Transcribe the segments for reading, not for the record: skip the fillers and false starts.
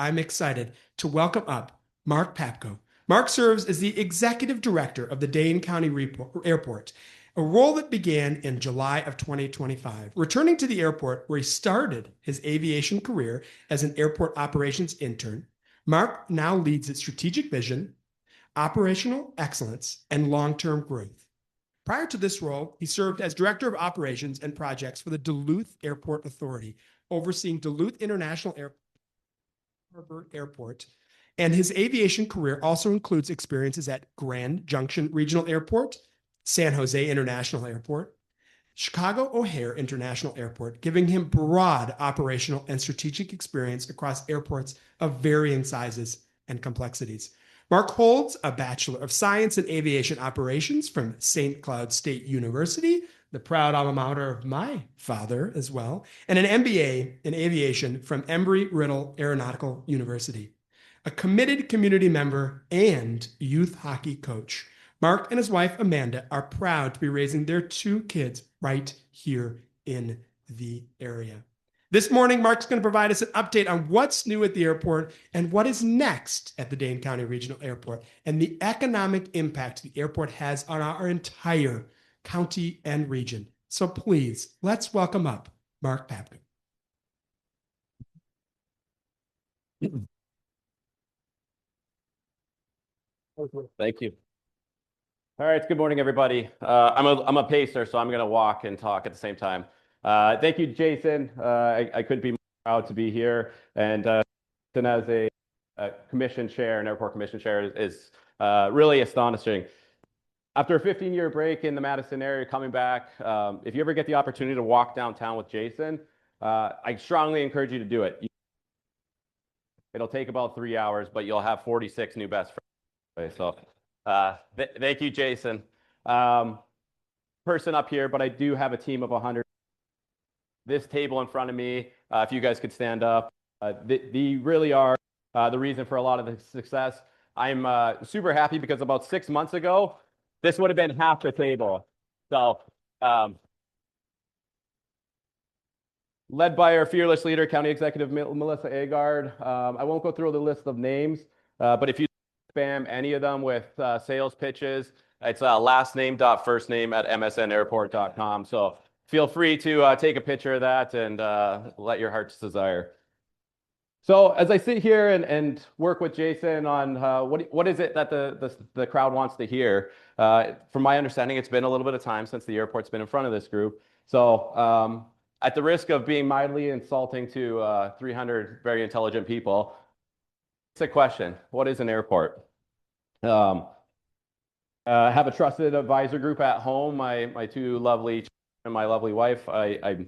I'm excited to welcome up Mark Papko. Mark serves as the executive director of the Dane County Airport, a role that began in July of 2025. Returning to the airport where he started his aviation career as an airport operations intern, Mark now leads its strategic vision, operational excellence, and long-term growth. Prior to this role, he served as director of operations and projects for the Duluth Airport Authority, overseeing Duluth International Airport. And his aviation career also includes experiences at Grand Junction Regional Airport, San Jose International Airport, Chicago O'Hare International Airport, giving him broad operational and strategic experience across airports of varying sizes and complexities. Mark holds a Bachelor of Science in Aviation Operations from St. Cloud State University, the proud alma mater of my father as well, and an MBA in Aviation from Embry-Riddle Aeronautical University. A committed community member and youth hockey coach, Mark and his wife Amanda are proud to be raising their two kids right here in the area. This morning, Mark's going to provide us an update on what's new at the airport and what is next at the Dane County Regional Airport and the economic impact the airport has on our entire county and region. So please, let's welcome up Mark Papko. Thank you. All right, good morning, everybody. I'm a pacer, so I'm going to walk and talk at the same time. Thank you, Jason. I couldn't be more proud to be here. And as a commission chair, an airport commission chair, is really astonishing. After a 15-year break in the Madison area, coming back, if you ever get the opportunity to walk downtown with Jason, I strongly encourage you to do it. It'll take about 3 hours, but you'll have 46 new best friends. So thank you, Jason. Person up here, but I do have a team of 100. This table in front of me, if you guys could stand up, they really are the reason for a lot of the success. I'm super happy because about 6 months ago, this would have been half the table. So led by our fearless leader, County Executive Melissa Agard. I won't go through the list of names, but if you spam any of them with sales pitches, it's lastname.firstname@msnairport.com. So feel free to take a picture of that and let your heart's desire. So as I sit here and work with Jason on what is it that the crowd wants to hear, from my understanding, it's been a little bit of time since the airport's been in front of this group. So at the risk of being mildly insulting to 300 very intelligent people, it's a question: what is an airport? Have a trusted advisor group at home. My two lovely and my lovely wife. I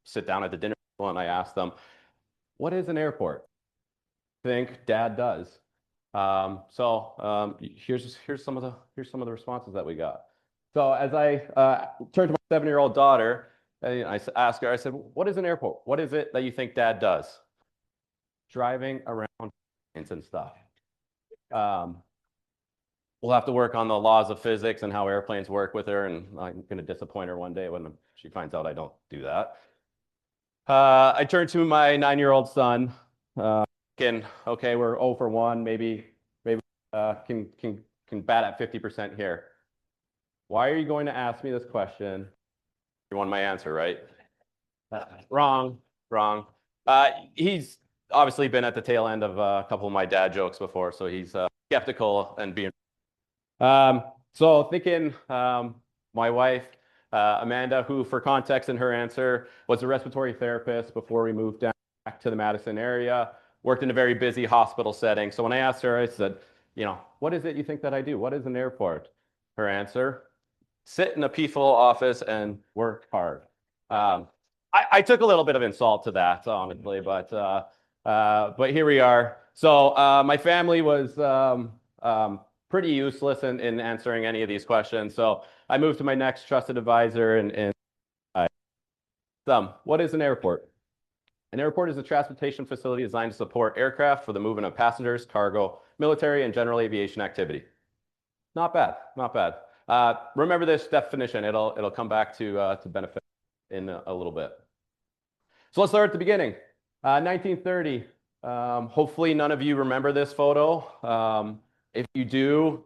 sit down at the dinner table and I ask them, "What is an airport?" I think Dad does. Here's some of the responses that we got. So as I turned to my 7-year-old daughter, I asked her. I said, "What is an airport? What is it that you think Dad does?" Driving around and stuff. We'll have to work on the laws of physics and how airplanes work with her, and I'm going to disappoint her one day when she finds out I don't do that. I turned to my 9-year-old son, thinking, okay, we're 0 for 1, maybe can bat at 50% here. Why are you going to ask me this question? You want my answer, right? Wrong. He's obviously been at the tail end of a couple of my dad jokes before, so he's skeptical and being. So thinking my wife, Amanda, who for context in her answer was a respiratory therapist before we moved back to the Madison area, worked in a very busy hospital setting. So when I asked her, I said, what is it you think that I do? What is an airport? Her answer: sit in a peaceful office and work hard. I took a little bit of insult to that, honestly, but here we are. So my family was pretty useless in answering any of these questions. So I moved to my next trusted advisor and what is an airport? An airport is a transportation facility designed to support aircraft for the movement of passengers, cargo, military, and general aviation activity. Not bad. Remember this definition. It'll come back to benefit in a little bit. So let's start at the beginning. 1930, Hopefully none of you remember this photo. If you do,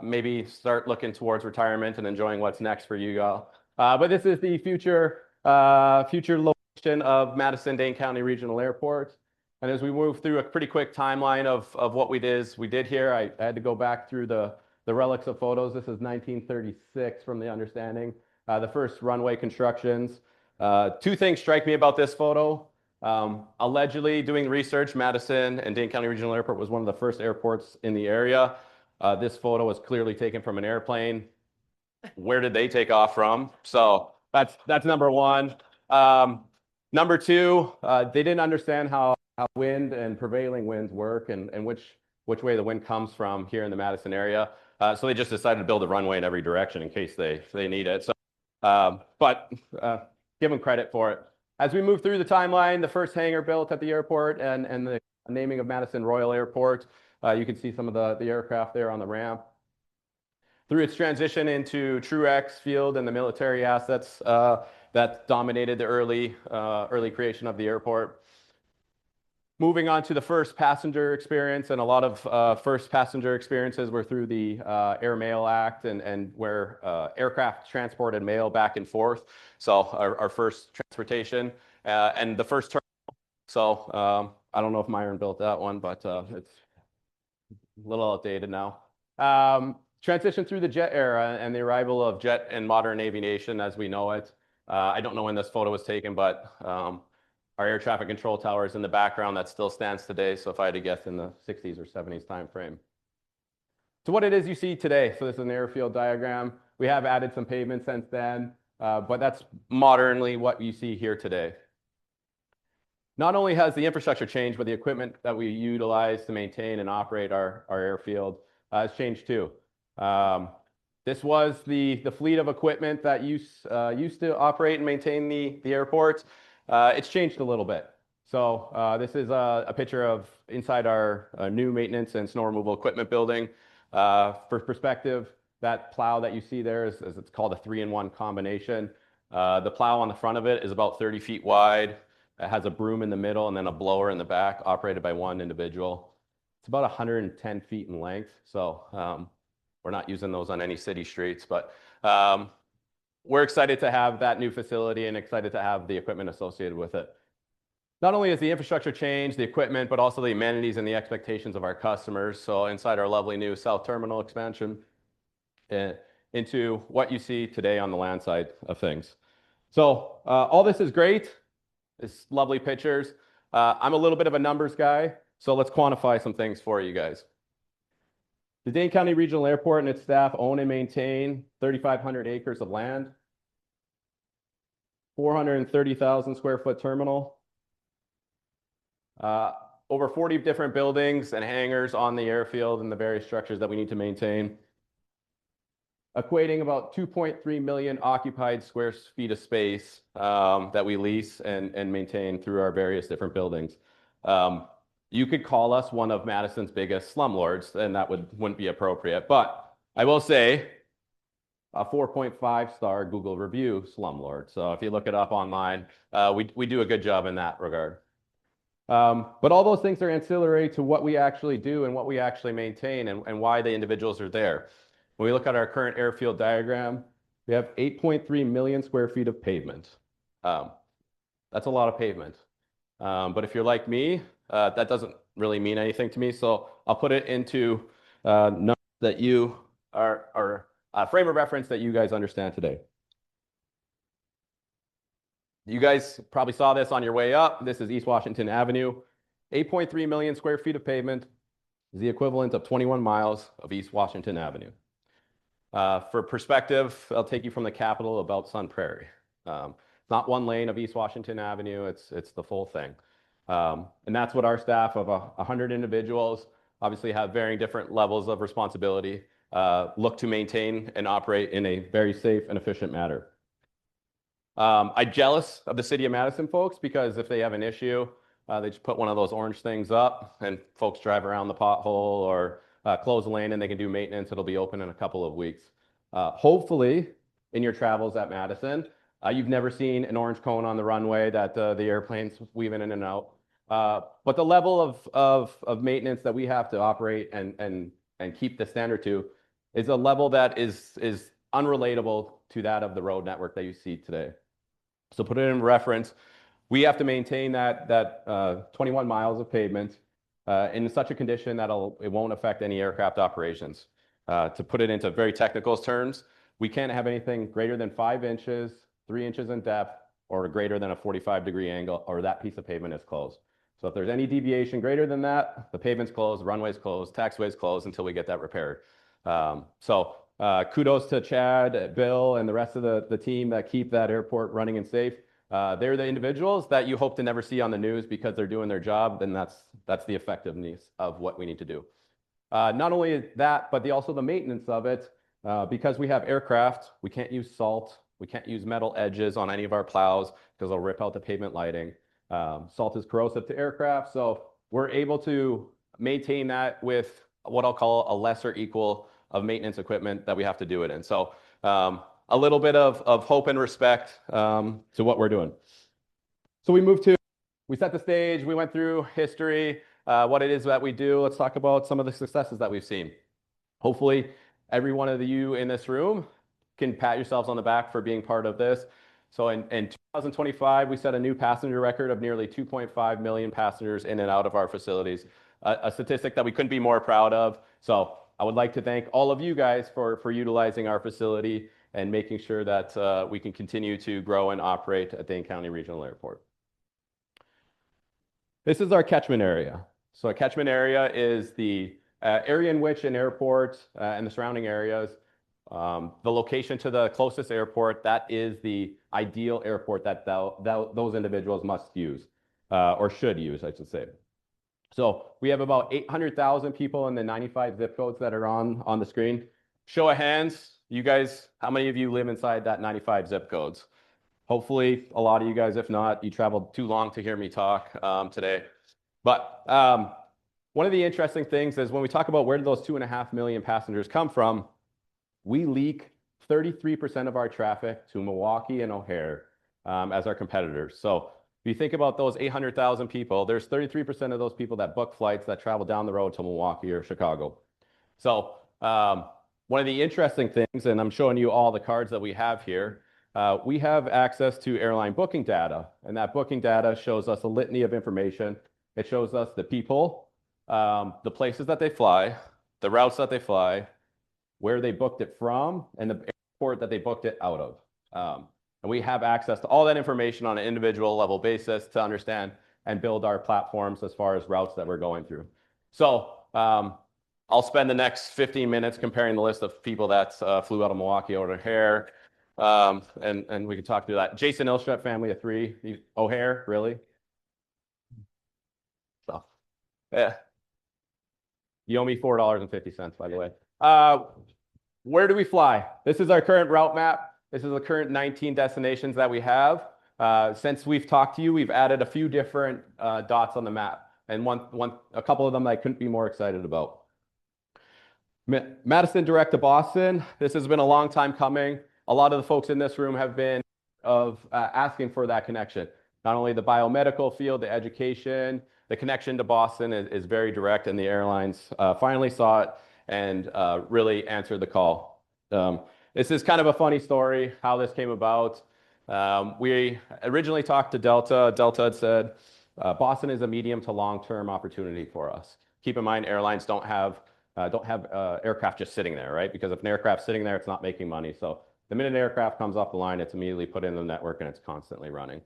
maybe start looking towards retirement and enjoying what's next for you all. But this is the future location of Madison Dane County Regional Airport. And as we move through a pretty quick timeline of what we did here, I had to go back through the relics of photos. This is 1936 from the understanding. The first runway constructions. Two things strike me about this photo. Allegedly, doing research, Madison and Dane County Regional Airport was one of the first airports in the area. This photo was clearly taken from an airplane. Where did they take off from? So that's number one. Number two, they didn't understand how wind and prevailing winds work and which way the wind comes from here in the Madison area. So they just decided to build a runway in every direction in case they need it. So, but give them credit for it. As we move through the timeline, the first hangar built at the airport and the naming of Madison Royal Airport, you can see some of the aircraft there on the ramp. Through its transition into Truex Field and the military assets that dominated the early creation of the airport. Moving on to the first passenger experience, and a lot of first passenger experiences were through the Air Mail Act and where aircraft transported mail back and forth. So our first transportation and the first terminal. So I don't know if Myron built that one, but it's a little outdated now. Transition through the jet era and the arrival of jet and modern aviation as we know it. I don't know when this photo was taken, but our air traffic control tower is in the background. That still stands today. So if I had to guess, in the 60s or 70s timeframe. So what it is you see today. So this is an airfield diagram. We have added some pavement since then, but that's modernly what you see here today. Not only has the infrastructure changed, but the equipment that we utilize to maintain and operate our airfield has changed too. This was the fleet of equipment that used to operate and maintain the airport. It's changed a little bit. So this is a picture of inside our new maintenance and snow removal equipment building. For perspective, that plow that you see there is it's called a 3-in-1 combination. The plow on the front of it is about 30 feet wide. It has a broom in the middle and then a blower in the back, operated by one individual. It's about 110 feet in length. So we're not using those on any city streets, but we're excited to have that new facility and excited to have the equipment associated with it. Not only has the infrastructure changed, the equipment, but also the amenities and the expectations of our customers. So inside our lovely new South Terminal expansion into what you see today on the land side of things. So all this is great. It's lovely pictures. I'm a little bit of a numbers guy, so let's quantify some things for you guys. The Dane County Regional Airport and its staff own and maintain 3,500 acres of land, 430,000 square foot terminal, over 40 different buildings and hangars on the airfield and the various structures that we need to maintain, equating about 2.3 million occupied square feet of space that we lease and maintain through our various different buildings. You could call us one of Madison's biggest slumlords, and that wouldn't be appropriate. But I will say a 4.5-star Google review slumlord. So if you look it up online, we do a good job in that regard. But all those things are ancillary to what we actually do and what we actually maintain and why the individuals are there. When we look at our current airfield diagram, we have 8.3 million square feet of pavement. That's a lot of pavement. But if you're like me, that doesn't really mean anything to me. So I'll put it into numbers that you are frame of reference that you guys understand today. You guys probably saw this on your way up. This is East Washington Avenue. 8.3 million square feet of pavement is the equivalent of 21 miles of East Washington Avenue. For perspective, I'll take you from the Capitol about Sun Prairie. It's not one lane of East Washington Avenue, it's the full thing. And that's what our staff of 100 individuals obviously have varying different levels of responsibility, look to maintain and operate in a very safe and efficient manner. I'm jealous of the city of Madison folks because if they have an issue, they just put one of those orange things up and folks drive around the pothole or close a lane and they can do maintenance. It'll be open in a couple of weeks. Hopefully, in your travels at Madison, you've never seen an orange cone on the runway that the airplanes weaving in and out. But the level of maintenance that we have to operate and keep the standard to is a level that is unrelatable to that of the road network that you see today. So put it in reference, we have to maintain that 21 miles of pavement in such a condition that it won't affect any aircraft operations. To put it into very technical terms, we can't have anything greater than 5 inches, 3 inches in depth, or greater than a 45-degree angle, or that piece of pavement is closed. So if there's any deviation greater than that, the pavement's closed, runway's closed, taxiway's closed until we get that repaired. Kudos to Chad, Bill, and the rest of the team that keep that airport running and safe. They're the individuals that you hope to never see on the news because they're doing their job, then that's the effectiveness of what we need to do. Not only that, but also the maintenance of it. Because we have aircraft, we can't use salt. We can't use metal edges on any of our plows because they'll rip out the pavement lighting. Salt is corrosive to aircraft, so we're able to maintain that with what I'll call a lesser equal of maintenance equipment that we have to do it in. So a little bit of hope and respect to what we're doing. So we set the stage, we went through history, what it is that we do. Let's talk about some of the successes that we've seen. Hopefully, every one of you in this room can pat yourselves on the back for being part of this. So in 2025, we set a new passenger record of nearly 2.5 million passengers in and out of our facilities, a statistic that we couldn't be more proud of. So I would like to thank all of you guys for utilizing our facility and making sure that we can continue to grow and operate at Dane County Regional Airport. This is our catchment area. So a catchment area is the area in which an airport and the surrounding areas, the location to the closest airport, that is the ideal airport that those individuals must use, or should use, I should say. So we have about 800,000 people in the 95 zip codes that are on the screen. Show of hands, you guys, how many of you live inside that 95 zip codes? Hopefully, a lot of you guys, if not, you traveled too long to hear me talk today. But one of the interesting things is when we talk about where do those 2.5 million passengers come from, we leak 33% of our traffic to Milwaukee and O'Hare as our competitors. So if you think about those 800,000 people, there's 33% of those people that book flights that travel down the road to Milwaukee or Chicago. So one of the interesting things, and I'm showing you all the cards that we have here, we have access to airline booking data, and that booking data shows us a litany of information. It shows us the people, the places that they fly, the routes that they fly, where they booked it from, and the airport that they booked it out of. And we have access to all that information on an individual level basis to understand and build our platforms as far as routes that we're going through. So I'll spend the next 15 minutes comparing the list of people that flew out of Milwaukee or O'Hare, and we can talk through that. Jason Ilstrup, family of 3. O'Hare, really? So, yeah. You owe me $4.50, by the way. Where do we fly? This is our current route map. This is the current 19 destinations that we have. Since we've talked to you, we've added a few different dots on the map, and a couple of them I couldn't be more excited about. Madison direct to Boston. This has been a long time coming. A lot of the folks in this room have been asking for that connection. Not only the biomedical field, the education, the connection to Boston is very direct, and the airlines finally saw it and really answered the call. This is kind of a funny story, how this came about. We originally talked to Delta. Delta had said, Boston is a medium to long-term opportunity for us. Keep in mind, airlines don't have aircraft just sitting there, right? Because if an aircraft's sitting there, it's not making money. So the minute an aircraft comes off the line, it's immediately put in the network and it's constantly running.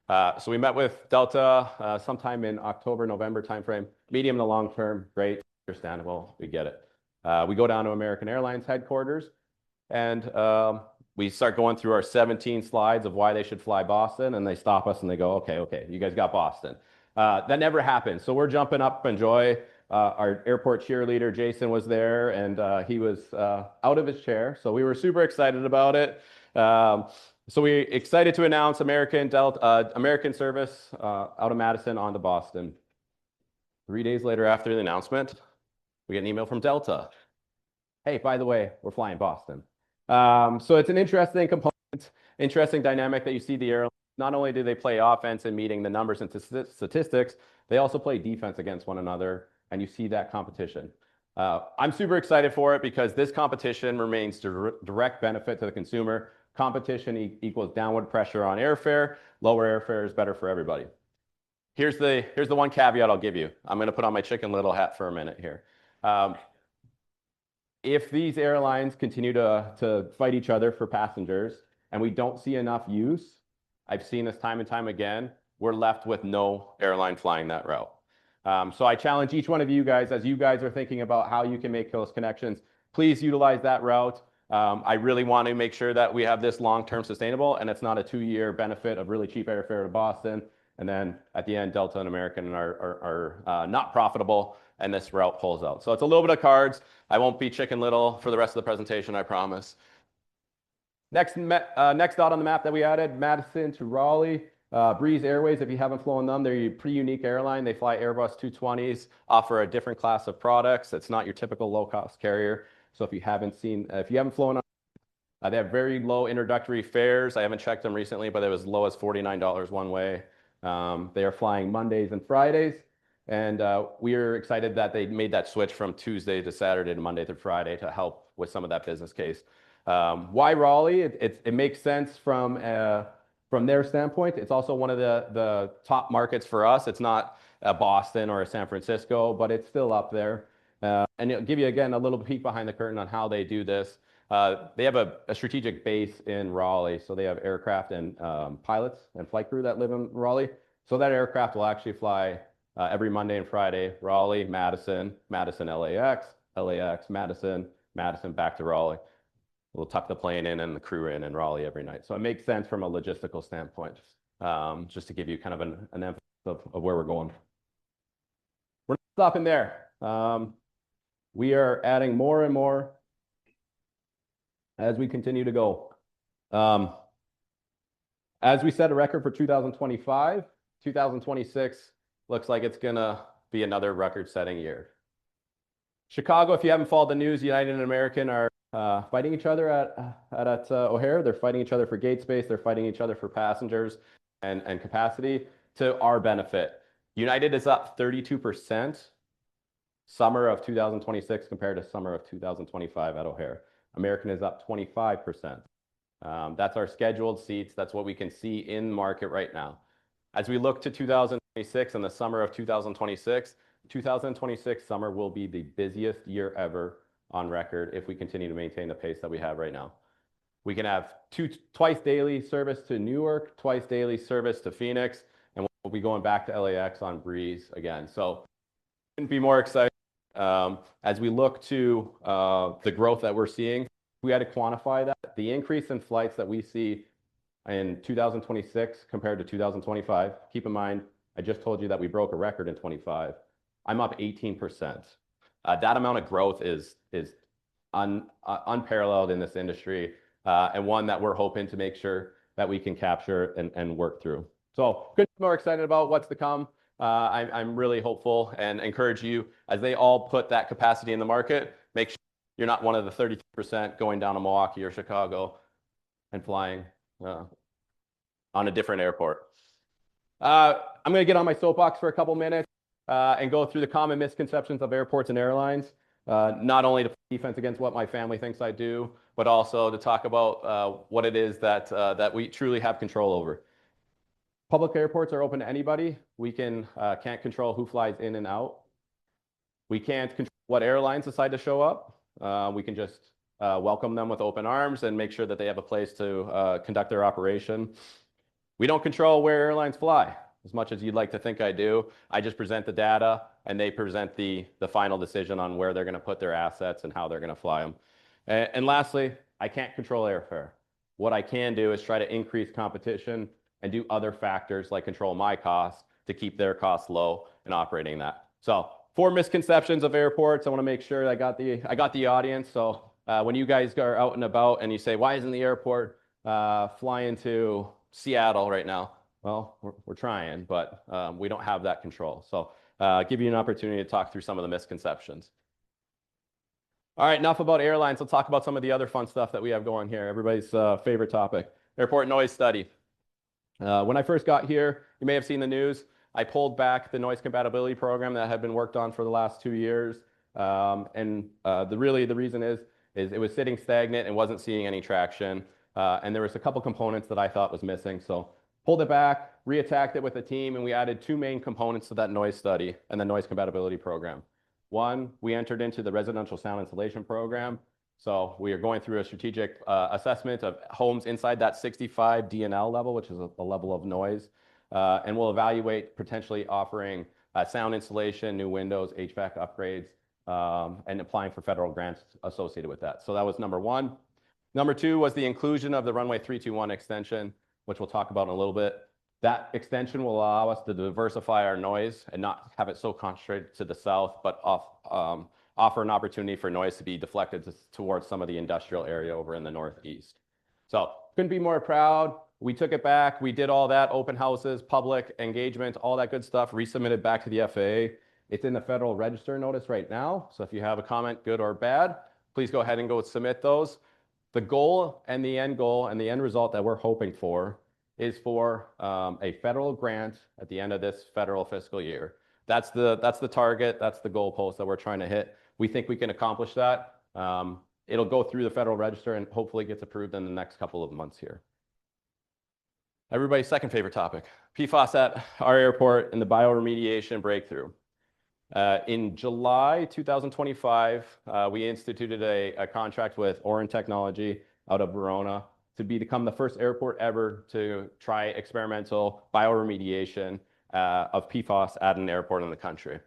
So we met with Delta sometime in October, November timeframe. Medium to long term, great, understandable, we get it. We go down to American Airlines headquarters, and we start going through our 17 slides of why they should fly Boston, and they stop us and they go, okay, you guys got Boston. That never happened. So we're jumping up in joy. Our airport cheerleader, Jason, was there, and he was out of his chair. So we were super excited about it. So we're excited to announce American service out of Madison on to Boston. 3 days later after the announcement, we get an email from Delta. Hey, by the way, we're flying Boston. So it's an interesting component, interesting dynamic that you see the airline not only do they play offense in meeting the numbers and statistics, they also play defense against one another, and you see that competition. I'm super excited for it because this competition remains direct benefit to the consumer. Competition equals downward pressure on airfare. Lower airfare is better for everybody. Here's the one caveat I'll give you. I'm going to put on my Chicken Little hat for a minute here. If these airlines continue to fight each other for passengers and we don't see enough use, I've seen this time and time again, we're left with no airline flying that route. So I challenge each one of you guys, as you guys are thinking about how you can make those connections, please utilize that route. I really want to make sure that we have this long-term sustainable, and it's not a 2-year benefit of really cheap airfare to Boston. And then at the end, Delta and American are not profitable, and this route pulls out. So it's a little bit of cards. I won't be Chicken Little for the rest of the presentation, I promise. Next dot on the map that we added, Madison to Raleigh. Breeze Airways, if you haven't flown them, they're a pretty unique airline. They fly Airbus 220s, offer a different class of products. It's not your typical low-cost carrier. So if you haven't flown on, they have very low introductory fares. I haven't checked them recently, but it was as low as $49 one way. They are flying Mondays and Fridays. And we are excited that they made that switch from Tuesday to Saturday to Monday to Friday to help with some of that business case. Why Raleigh? It makes sense from their standpoint. It's also one of the top markets for us. It's not a Boston or a San Francisco, but it's still up there. And it'll give you, again, a little peek behind the curtain on how they do this. They have a strategic base in Raleigh. So they have aircraft and pilots and flight crew that live in Raleigh. So that aircraft will actually fly every Monday and Friday, Raleigh, Madison, LAX, Madison, back to Raleigh. We'll tuck the plane in and the crew in Raleigh every night. So it makes sense from a logistical standpoint, just to give you kind of an emphasis of where we're going. We're not stopping there. We are adding more and more as we continue to go. As we set a record for 2025, 2026 looks like it's going to be another record-setting year. Chicago, if you haven't followed the news, United and American are fighting each other at O'Hare. They're fighting each other for gate space. They're fighting each other for passengers and capacity to our benefit. United is up 32% summer of 2026 compared to summer of 2025 at O'Hare. American is up 25%. That's our scheduled seats. That's what we can see in market right now. As we look to 2026 and the summer of 2026 summer will be the busiest year ever on record if we continue to maintain the pace that we have right now. We can have twice daily service to Newark, twice daily service to Phoenix, and we'll be going back to LAX on Breeze again. So couldn't be more excited. As we look to the growth that we're seeing, we had to quantify that. The increase in flights that we see in 2026 compared to 2025, keep in mind, I just told you that we broke a record in 25. I'm up 18%. That amount of growth is unparalleled in this industry, and one that we're hoping to make sure that we can capture and work through. So couldn't be more excited about what's to come. I'm really hopeful and encourage you, as they all put that capacity in the market, make sure you're not one of the 32% going down to Milwaukee or Chicago and flying on a different airport. I'm going to get on my soapbox for a couple minutes and go through the common misconceptions of airports and airlines, not only to play defense against what my family thinks I do, but also to talk about what it is that we truly have control over. Public airports are open to anybody. We can't control who flies in and out. We can't control what airlines decide to show up. We can just welcome them with open arms and make sure that they have a place to conduct their operation. We don't control where airlines fly, as much as you'd like to think I do. I just present the data, and they present the final decision on where they're going to put their assets and how they're going to fly them. And lastly, I can't control airfare. What I can do is try to increase competition and do other factors like control my costs to keep their costs low and operating that. So 4 misconceptions of airports. I want to make sure I got the audience. So when you guys are out and about and you say, why isn't the airport flying to Seattle right now? Well, we're trying, but we don't have that control. So give you an opportunity to talk through some of the misconceptions. All right, enough about airlines. Let's talk about some of the other fun stuff that we have going here. Everybody's favorite topic, airport noise study. When I first got here, you may have seen the news. I pulled back the noise compatibility program that had been worked on for the last 2 years. The reason is it was sitting stagnant and wasn't seeing any traction. And there was a couple components that I thought was missing. So pulled it back, reattacked it with the team, and we added two main components to that noise study and the noise compatibility program. One, we entered into the residential sound insulation program. So we are going through a strategic assessment of homes inside that 65 DNL level, which is a level of noise. And we'll evaluate potentially offering sound insulation, new windows, HVAC upgrades, and applying for federal grants associated with that. So that was number one. Number two was the inclusion of the runway 321 extension, which we'll talk about in a little bit. That extension will allow us to diversify our noise and not have it so concentrated to the south, but offer an opportunity for noise to be deflected towards some of the industrial area over in the northeast. So couldn't be more proud. We took it back. We did all that, open houses, public engagement, all that good stuff, resubmitted back to the FAA. It's in the Federal Register notice right now. So if you have a comment, good or bad, please go ahead and go submit those. The goal and the end goal and the end result that we're hoping for is for a federal grant at the end of this federal fiscal year. That's the target. That's the goalpost that we're trying to hit. We think we can accomplish that. It'll go through the Federal Register and hopefully gets approved in the next couple of months here. Everybody's second favorite topic, PFAS at our airport and the bioremediation breakthrough. In July 2025, we instituted a contract with Orin Technology out of Verona to become the first airport ever to try experimental bioremediation of PFAS at an airport in the country.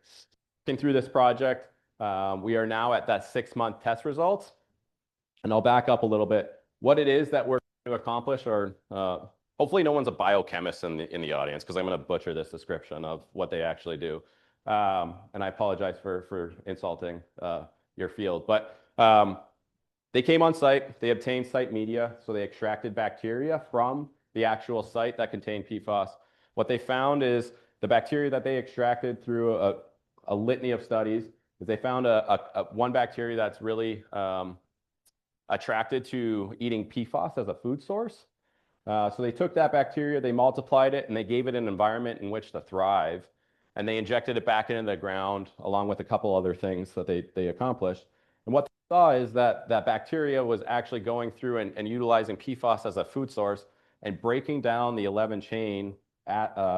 Working through this project, we are now at that 6-month test results. And I'll back up a little bit. What it is that we're going to accomplish, or hopefully no one's a biochemist in the audience, because I'm going to butcher this description of what they actually do. And I apologize for insulting your field. But they came on site, they obtained site media, so they extracted bacteria from the actual site that contained PFAS. What they found is the bacteria that they extracted through a litany of studies is they found one bacteria that's really attracted to eating PFAS as a food source. So they took that bacteria, they multiplied it, and they gave it an environment in which to thrive. And they injected it back into the ground along with a couple other things that they accomplished. And what they saw is that bacteria was actually going through and utilizing PFAS as a food source and breaking down the 11 chain atom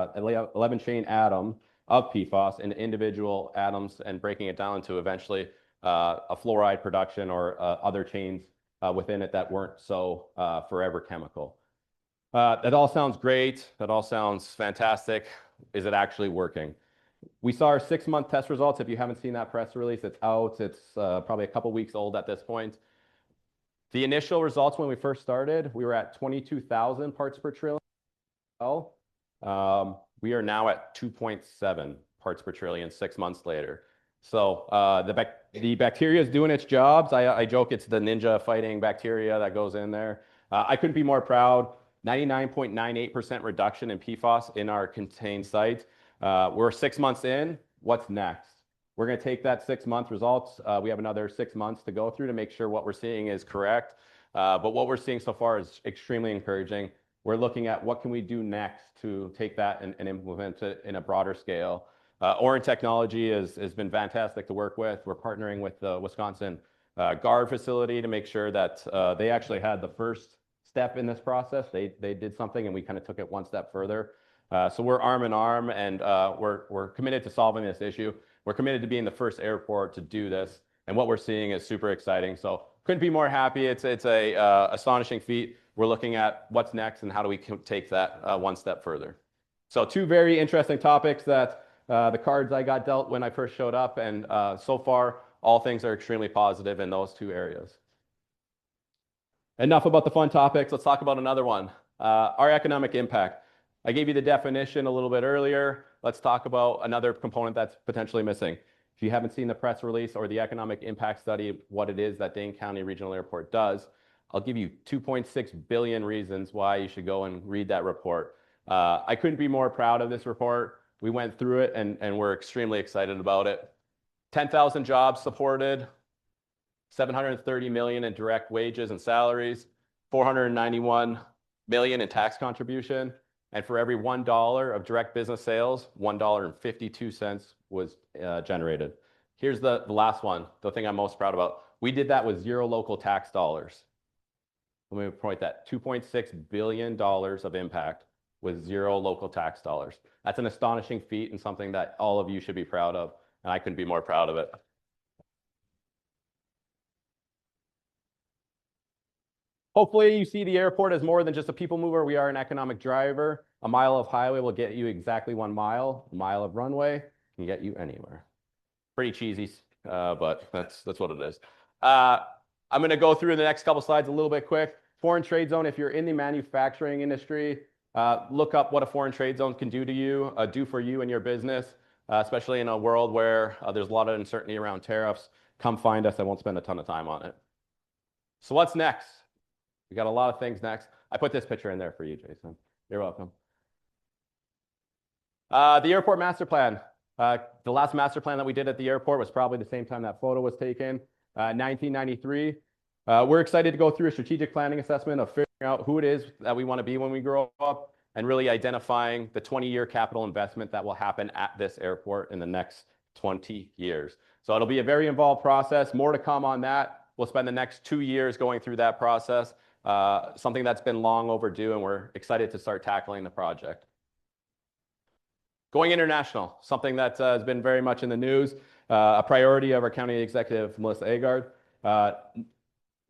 of PFAS into individual atoms and breaking it down to eventually a fluoride production or other chains within it that weren't so forever chemical. That all sounds great. That all sounds fantastic. Is it actually working? We saw our 6-month test results. If you haven't seen that press release, it's out. It's probably a couple weeks old at this point. The initial results when we first started, we were at 22,000 parts per trillion. We are now at 2.7 parts per trillion 6 months later. So the bacteria is doing its jobs. I joke it's the ninja fighting bacteria that goes in there. I couldn't be more proud. 99.98% reduction in PFAS in our contained site. We're 6 months in. What's next? We're going to take that 6-month results. We have another 6 months to go through to make sure what we're seeing is correct. But what we're seeing so far is extremely encouraging. We're looking at what can we do next to take that and implement it in a broader scale. Orin Technology has been fantastic to work with. We're partnering with the Wisconsin GARD facility to make sure that they actually had the first step in this process. They did something and we kind of took it one step further. So we're arm in arm and we're committed to solving this issue. We're committed to being the first airport to do this. And what we're seeing is super exciting. So couldn't be more happy. It's a astonishing feat. We're looking at what's next and how do we take that one step further. So two very interesting topics that the cards I got dealt when I first showed up. And so far, all things are extremely positive in those two areas. Enough about the fun topics. Let's talk about another one. Our economic impact. I gave you the definition a little bit earlier. Let's talk about another component that's potentially missing. If you haven't seen the press release or the economic impact study, what it is that Dane County Regional Airport does, I'll give you 2.6 billion reasons why you should go and read that report. I couldn't be more proud of this report. We went through it and we're extremely excited about it. 10,000 jobs supported, 730 million in direct wages and salaries, 491 million in tax contribution. And for every $1 of direct business sales, $1.52 was generated. Here's the last one, the thing I'm most proud about. We did that with 0 local tax dollars. Let me point that, $2.6 billion of impact with 0 local tax dollars. That's an astonishing feat and something that all of you should be proud of, and I couldn't be more proud of it. Hopefully you see the airport as more than just a people mover. We are an economic driver. A mile of highway will get you exactly 1 mile. A mile of runway can get you anywhere. Pretty cheesy, but that's what it is. I'm going to go through the next couple slides a little bit quick. Foreign trade zone, if you're in the manufacturing industry, look up what a foreign trade zone can do to you, do for you and your business, especially in a world where there's a lot of uncertainty around tariffs. Come find us. I won't spend a ton of time on it. So what's next? We got a lot of things next. I put this picture in there for you, Jason. You're welcome. The airport master plan. The last master plan that we did at the airport was probably the same time that photo was taken, 1993. We're excited to go through a strategic planning assessment of figuring out who it is that we want to be when we grow up and really identifying the 20-year capital investment that will happen at this airport in the next 20 years. So it'll be a very involved process. More to come on that. We'll spend the next 2 years going through that process, something that's been long overdue, and we're excited to start tackling the project. Going international, something that has been very much in the news, a priority of our county executive, Melissa Agard.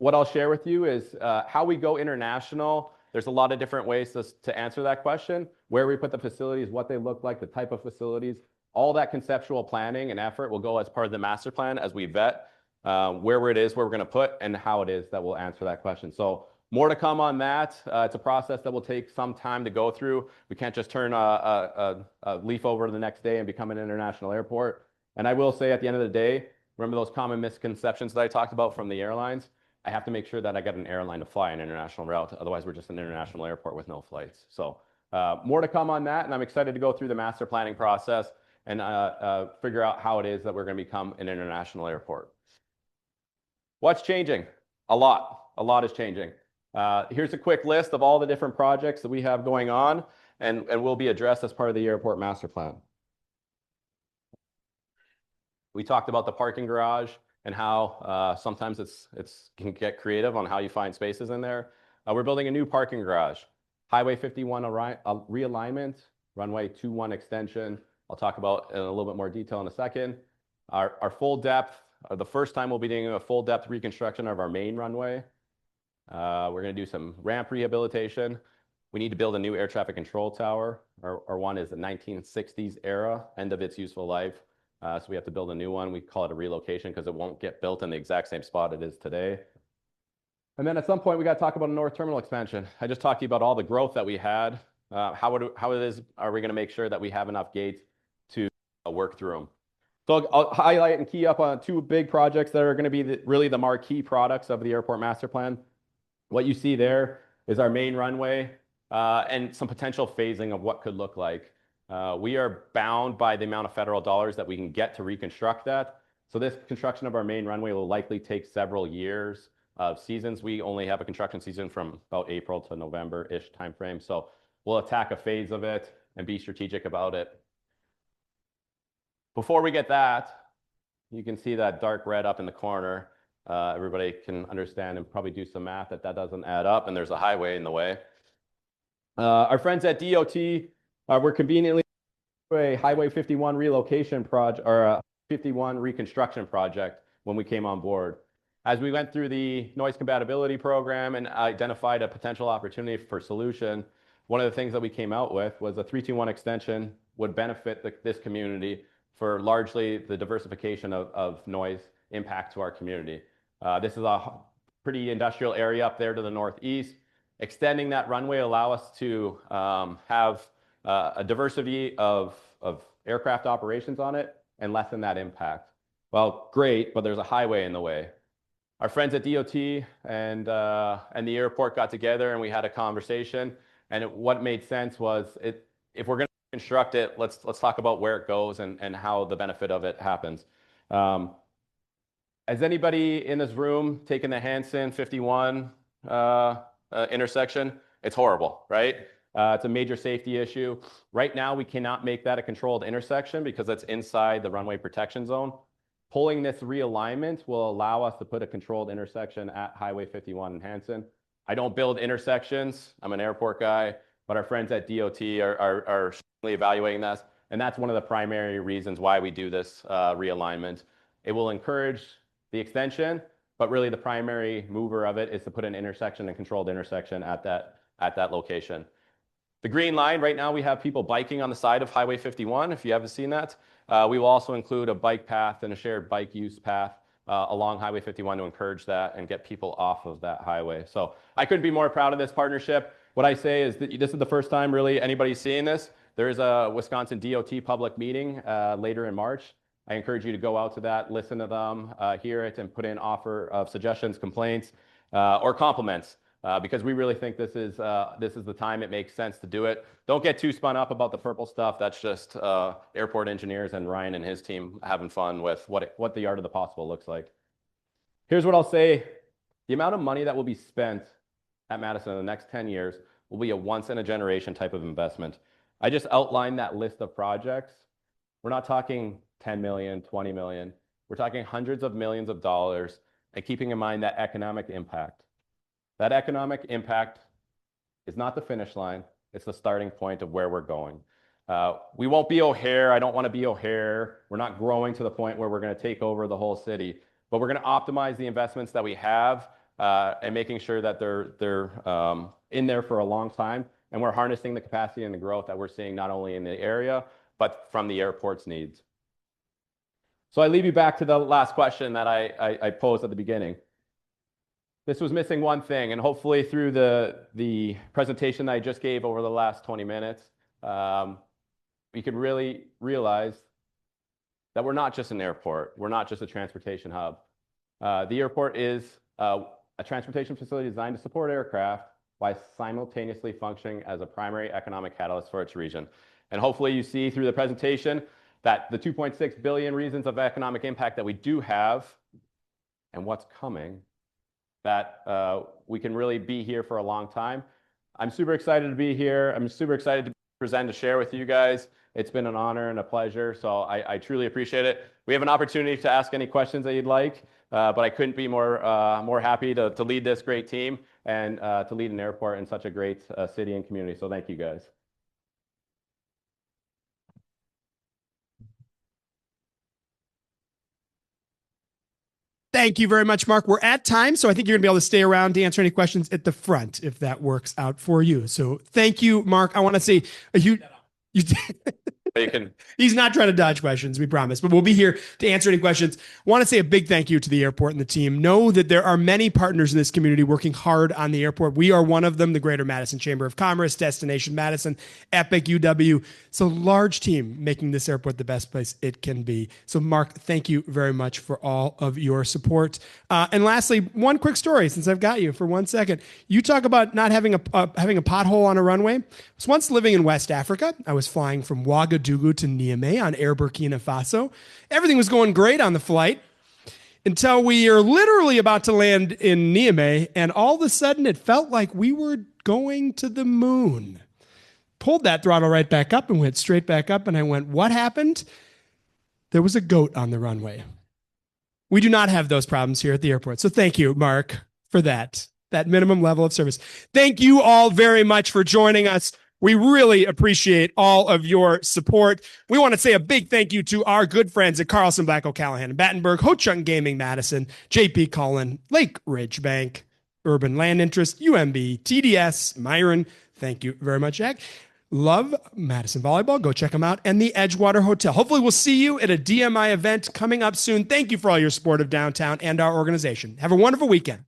What I'll share with you is how we go international. There's a lot of different ways to answer that question, where we put the facilities, what they look like, the type of facilities. All that conceptual planning and effort will go as part of the master plan as we vet where it is, where we're going to put, and how it is that we'll answer that question. So more to come on that. It's a process that will take some time to go through. We can't just turn a leaf over the next day and become an international airport. And I will say at the end of the day, remember those common misconceptions that I talked about from the airlines? I have to make sure that I get an airline to fly an international route. Otherwise, we're just an international airport with no flights. So more to come on that. And I'm excited to go through the master planning process and figure out how it is that we're going to become an international airport. What's changing? A lot. A lot is changing. Here's a quick list of all the different projects that we have going on and will be addressed as part of the airport master plan. We talked about the parking garage and how sometimes it's can get creative on how you find spaces in there. We're building a new parking garage, Highway 51 realignment, runway 21 extension. I'll talk about in a little bit more detail in a second. Our full depth, the first time we'll be doing a full depth reconstruction of our main runway. We're going to do some ramp rehabilitation. We need to build a new air traffic control tower. Our one is the 1960s era, end of its useful life. So we have to build a new one. We call it a relocation because it won't get built in the exact same spot it is today. And then at some point, we got to talk about a north terminal expansion. I just talked to you about all the growth that we had. How are we going to make sure that we have enough gates to work through them? So I'll highlight and key up on 2 big projects that are going to be really the marquee products of the airport master plan. What you see there is our main runway and some potential phasing of what could look like. We are bound by the amount of federal dollars that we can get to reconstruct that. So this construction of our main runway will likely take several years of seasons. We only have a construction season from about April to November-ish timeframe. So we'll attack a phase of it and be strategic about it. Before we get that, you can see that dark red up in the corner. Everybody can understand and probably do some math that doesn't add up, and there's a highway in the way. Our friends at DOT were conveniently a Highway 51 relocation project or a 51 reconstruction project when we came on board. As we went through the noise compatibility program and identified a potential opportunity for solution, one of the things that we came out with was a 321 extension would benefit this community for largely the diversification of noise impact to our community. This is a pretty industrial area up there to the northeast. Extending that runway allow us to have a diversity of aircraft operations on it and lessen that impact. Well, great, but there's a highway in the way. Our friends at DOT and the airport got together and we had a conversation. And what made sense was if we're going to construct it, let's talk about where it goes and how the benefit of it happens. Has anybody in this room taken the Hanson 51 intersection? It's horrible, right? It's a major safety issue. Right now, we cannot make that a controlled intersection because it's inside the runway protection zone. Pulling this realignment will allow us to put a controlled intersection at Highway 51 in Hanson. I don't build intersections. I'm an airport guy, but our friends at DOT are evaluating this. And that's one of the primary reasons why we do this realignment. It will encourage the extension, but really the primary mover of it is to put an intersection and controlled intersection at that location. The green line, right now we have people biking on the side of Highway 51, if you haven't seen that. We will also include a bike path and a shared bike use path along Highway 51 to encourage that and get people off of that highway. So I couldn't be more proud of this partnership. What I say is that this is the first time really anybody's seeing this. There is a Wisconsin DOT public meeting later in March. I encourage you to go out to that, listen to them, hear it, and put in offer of suggestions, complaints, or compliments. Because we really think this is the time it makes sense to do it. Don't get too spun up about the purple stuff. That's just airport engineers and Ryan and his team having fun with what the art of the possible looks like. Here's what I'll say. The amount of money that will be spent at Madison in the next 10 years will be a once-in-a-generation type of investment. I just outlined that list of projects. We're not talking 10 million, 20 million. We're talking hundreds of millions of dollars, and keeping in mind that economic impact. That economic impact is not the finish line. It's the starting point of where we're going. We won't be O'Hare. I don't want to be O'Hare. We're not growing to the point where we're going to take over the whole city, but we're going to optimize the investments that we have and making sure that they're in there for a long time. And we're harnessing the capacity and the growth that we're seeing not only in the area, but from the airport's needs. So I leave you back to the last question that I posed at the beginning. This was missing one thing, and hopefully through the presentation that I just gave over the last 20 minutes, we could really realize that we're not just an airport. We're not just a transportation hub. The airport is a transportation facility designed to support aircraft while simultaneously functioning as a primary economic catalyst for its region. And hopefully you see through the presentation that the 2.6 billion reasons of economic impact that we do have and what's coming, that we can really be here for a long time. I'm super excited to be here. I'm super excited to present, to share with you guys. It's been an honor and a pleasure, so I truly appreciate it. We have an opportunity to ask any questions that you'd like, but I couldn't be more happy to lead this great team and to lead an airport in such a great city and community. So thank you guys. Thank you very much, Mark. We're at time, so I think you're going to be able to stay around to answer any questions at the front if that works out for you. So thank you, Mark. I want to say a huge... He's not trying to dodge questions, we promise, but we'll be here to answer any questions. I want to say a big thank you to the airport and the team. Know that there are many partners in this community working hard on the airport. We are one of them, the Greater Madison Chamber of Commerce, Destination Madison, Epic, UW. It's a large team making this airport the best place it can be. So Mark, thank you very much for all of your support. And lastly, one quick story, since I've got you for 1 second. You talk about not having a pothole on a runway. I was once living in West Africa. I was flying from Ouagadougou to Niamey on Air Burkina Faso. Everything was going great on the flight until we are literally about to land in Niamey, and all of a sudden it felt like we were going to the moon. Pulled that throttle right back up and went straight back up, and I went, what happened? There was a goat on the runway. We do not have those problems here at the airport. So thank you, Mark, for that minimum level of service. Thank you all very much for joining us. We really appreciate all of your support. We want to say a big thank you to our good friends at Carlson, Black O'Callahan, Battenberg, Ho Chunk Gaming, Madison, JP Cullen, Lake Ridge Bank, Urban Land Interest, UMB, TDS, Myron. Thank you very much, Jack. Love Madison Volleyball. Go check them out. And the Edgewater Hotel. Hopefully we'll see you at a DMI event coming up soon. Thank you for all your support of downtown and our organization. Have a wonderful weekend.